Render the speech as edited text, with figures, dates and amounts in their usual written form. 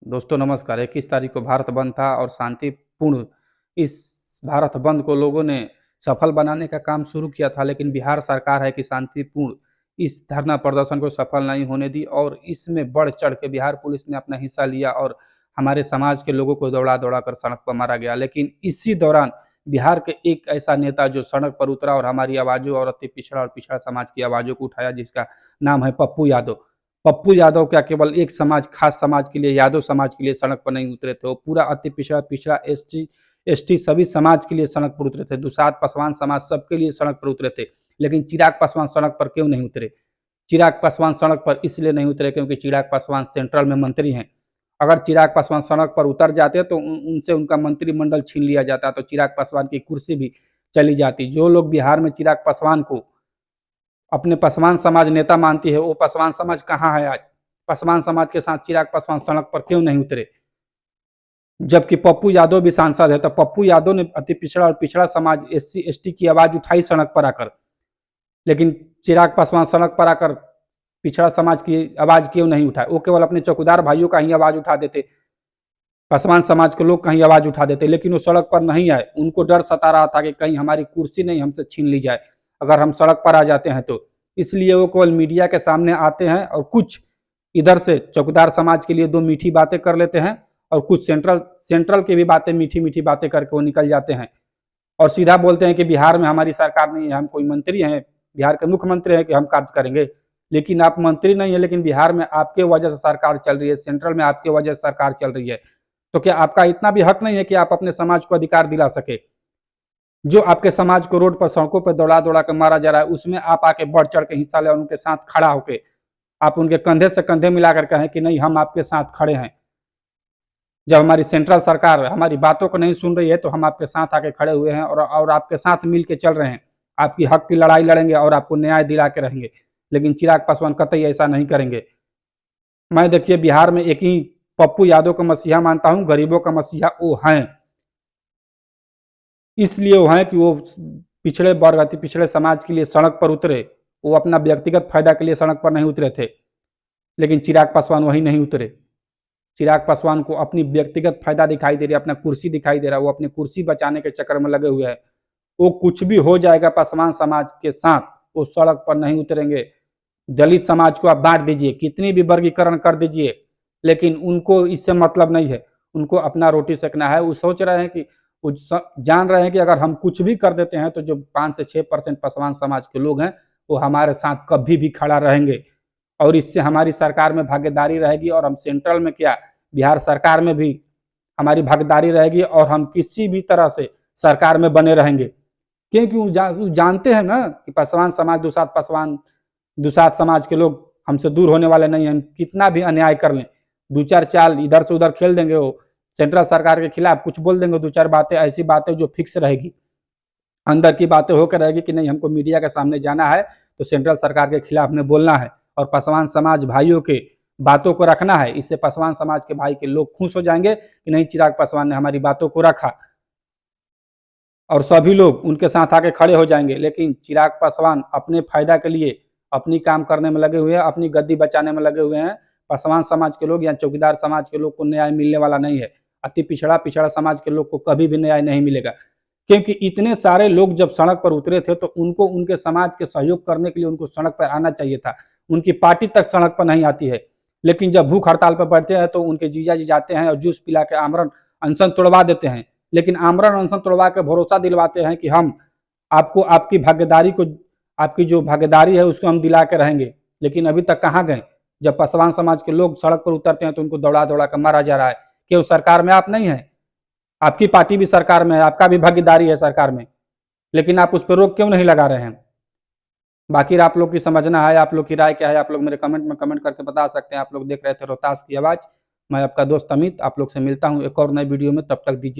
दोस्तों नमस्कार। 21 तारीख को भारत बंद था और शांतिपूर्ण इस भारत बंद को लोगों ने सफल बनाने का काम शुरू किया था, लेकिन बिहार सरकार है कि शांतिपूर्ण इस धरना प्रदर्शन को सफल नहीं होने दी और इसमें बढ़-चढ़ के बिहार पुलिस ने अपना हिस्सा लिया और हमारे समाज के लोगों को दौड़ा-दौड़ा कर सड़क पर मारा गया। लेकिन इसी दौरान बिहार के एक ऐसा नेता जो सड़क पर उतरा और हमारी आवाज़ों और अति पिछड़ा और पिछड़ा समाज की आवाज़ों को उठाया, जिसका नाम है पप्पू यादव। पप्पू यादव क्या केवल एक समाज, खास समाज के लिए, यादव समाज के लिए सड़क पर नहीं उतरे थे, वो पूरा अति पिछड़ा, पिछड़ा एसटी सभी समाज के लिए सड़क पर उतरे थे। दुसाध पासवान समाज सबके लिए सड़क पर उतरे थे। लेकिन चिराग पासवान सड़क पर क्यों नहीं उतरे? चिराग पासवान सड़क पर इसलिए नहीं उतरे क्योंकि चिराग पासवान सेंट्रल में मंत्री हैं। अगर चिराग पासवान सड़क पर उतर जाते तो उनसे उनका मंत्रिमंडल छीन लिया जाता, तो चिराग पासवान की कुर्सी भी चली जाती। जो लोग बिहार में चिराग पासवान को अपने पासवान समाज नेता मानती है, वो पासवान समाज कहाँ है आज? पासवान समाज के साथ चिराग पासवान सड़क पर क्यों नहीं उतरे? जबकि पप्पू यादव भी सांसद है, तो पप्पू यादव ने अति पिछड़ा और पिछड़ा समाज, एससी एसटी की आवाज उठाई सड़क पर आकर। लेकिन चिराग पासवान सड़क पर आकर पिछड़ा समाज की आवाज क्यों नहीं उठाए? वो केवल अपने चौकीदार भाइयों का ही आवाज उठा देते, पासवान समाज के लोग कहीं आवाज उठा देते, लेकिन वो सड़क पर नहीं आए। उनको डर सता रहा था कि कहीं हमारी कुर्सी नहीं हमसे छीन ली जाए अगर हम सड़क पर आ जाते हैं तो। इसलिए वो केवल मीडिया के सामने आते हैं और कुछ इधर से चौकीदार समाज के लिए दो मीठी बातें कर लेते हैं और कुछ सेंट्रल की भी बातें, मीठी मीठी बातें करके वो निकल जाते हैं और सीधा बोलते हैं कि बिहार में हमारी सरकार नहीं है, हम कोई मंत्री हैं, बिहार के मुख्यमंत्री हैं कि हम कार्य करेंगे। लेकिन आप मंत्री नहीं है, लेकिन बिहार में आपके वजह से सरकार चल रही है, सेंट्रल में आपके वजह से सरकार चल रही है। तो क्या आपका इतना भी हक नहीं है कि आप अपने समाज को अधिकार दिला सके? जो आपके समाज को रोड पर, सड़कों पर दौड़ा-दौड़ा के मारा जा रहा है, उसमें आप आके बढ़-चढ़ के हिस्सा लें और उनके साथ खड़ा होके आप उनके कंधे से कंधे मिलाकर कहें कि नहीं, हम आपके साथ खड़े हैं। जब हमारी सेंट्रल सरकार हमारी बातों को नहीं सुन रही है, तो हम आपके साथ आके खड़े हुए हैं और आपके साथ मिल के चल रहे हैं। आपकी हक की लड़ाई लड़ेंगे और आपको न्याय दिला के रहेंगे। लेकिन चिराग पासवान कतई ऐसा नहीं करेंगे। मैं देखिए बिहार में एक ही पप्पू यादव को मसीहा मानता हूँ, गरीबों का मसीहा वो हैं। इसलिए वो हैं कि वो पिछड़े वर्ग, अति पिछड़े समाज के लिए सड़क पर उतरे। वो अपना व्यक्तिगत फायदा के लिए सड़क पर नहीं उतरे थे। लेकिन चिराग पासवान वही नहीं उतरे। चिराग पासवान को अपनी व्यक्तिगत फायदा दिखाई दे रहा है, अपना कुर्सी दिखाई दे रहा है, वो अपनी कुर्सी बचाने के चक्कर में लगे हुए हैं। वो कुछ भी हो जाएगा पासवान समाज के साथ, वो सड़क पर नहीं उतरेंगे। दलित समाज को आप बांट दीजिए, कितनी भी वर्गीकरण कर दीजिए, लेकिन उनको इससे मतलब नहीं है। उनको अपना रोटी सेकना है। वो सोच रहे हैं कि वो जान रहे हैं कि अगर हम कुछ भी कर देते हैं तो जो 5 से 6% पासवान समाज के लोग हैं, वो हमारे साथ कभी भी खड़ा रहेंगे और इससे हमारी सरकार में भागीदारी रहेगी और हम सेंट्रल में क्या, बिहार सरकार में भी हमारी भागीदारी रहेगी और हम किसी भी तरह से सरकार में बने रहेंगे। क्योंकि वो जानते हैं ना कि पासवान समाज, दुसाध समाज के लोग हमसे दूर होने वाले नहीं हैं। कितना भी अन्याय कर लें, 2-4 चाल इधर से उधर खेल देंगे, वो सेंट्रल सरकार के खिलाफ कुछ बोल देंगे, 2-4 बातें, ऐसी बातें जो फिक्स रहेगी, अंदर की बातें होकर रहेगी कि नहीं, हमको मीडिया के सामने जाना है तो सेंट्रल सरकार के खिलाफ में बोलना है और पासवान समाज भाइयों के बातों को रखना है। इससे पासवान समाज के भाई के लोग खुश हो जाएंगे कि नहीं, चिराग पासवान ने हमारी बातों को रखा और सभी लोग उनके साथ आके खड़े हो जाएंगे। लेकिन चिराग पासवान अपने फायदा के लिए अपनी काम करने में लगे हुए हैं, अपनी गद्दी बचाने में लगे हुए हैं। पासवान समाज के लोग या चौकीदार समाज के लोग को न्याय मिलने वाला नहीं है। अति पिछड़ा समाज के लोग को कभी भी न्याय नहीं मिलेगा, क्योंकि इतने सारे लोग जब सड़क पर उतरे थे तो उनको उनके समाज के सहयोग करने के लिए उनको सड़क पर आना चाहिए था। उनकी पार्टी तक सड़क पर नहीं आती है, लेकिन जब भूख हड़ताल पर बैठते हैं तो उनके जीजा जी जाते हैं और जूस पिला के आमरण अनशन तोड़वा देते हैं। लेकिन आमरण अनशन तोड़वा के भरोसा दिलवाते हैं कि हम आपको आपकी भागीदारी को, आपकी जो भागीदारी है उसको हम दिला के रहेंगे। लेकिन अभी तक कहाँ गए? जब पासवान समाज के लोग सड़क पर उतरते हैं तो उनको दौड़ा-दौड़ा कर मारा जा रहा है। क्यों? सरकार में आप नहीं हैं, आपकी पार्टी भी सरकार में है, आपका भी भागीदारी है सरकार में, लेकिन आप उस पर रोक क्यों नहीं लगा रहे हैं? बाकी आप लोग की समझना है, आप लोग की राय क्या है, आप लोग मेरे कमेंट में कमेंट करके बता सकते हैं। आप लोग देख रहे थे रोहतास की आवाज़। मैं आपका दोस्त अमित आप लोग से मिलता हूँ एक और नए वीडियो में, तब तक दीजिए।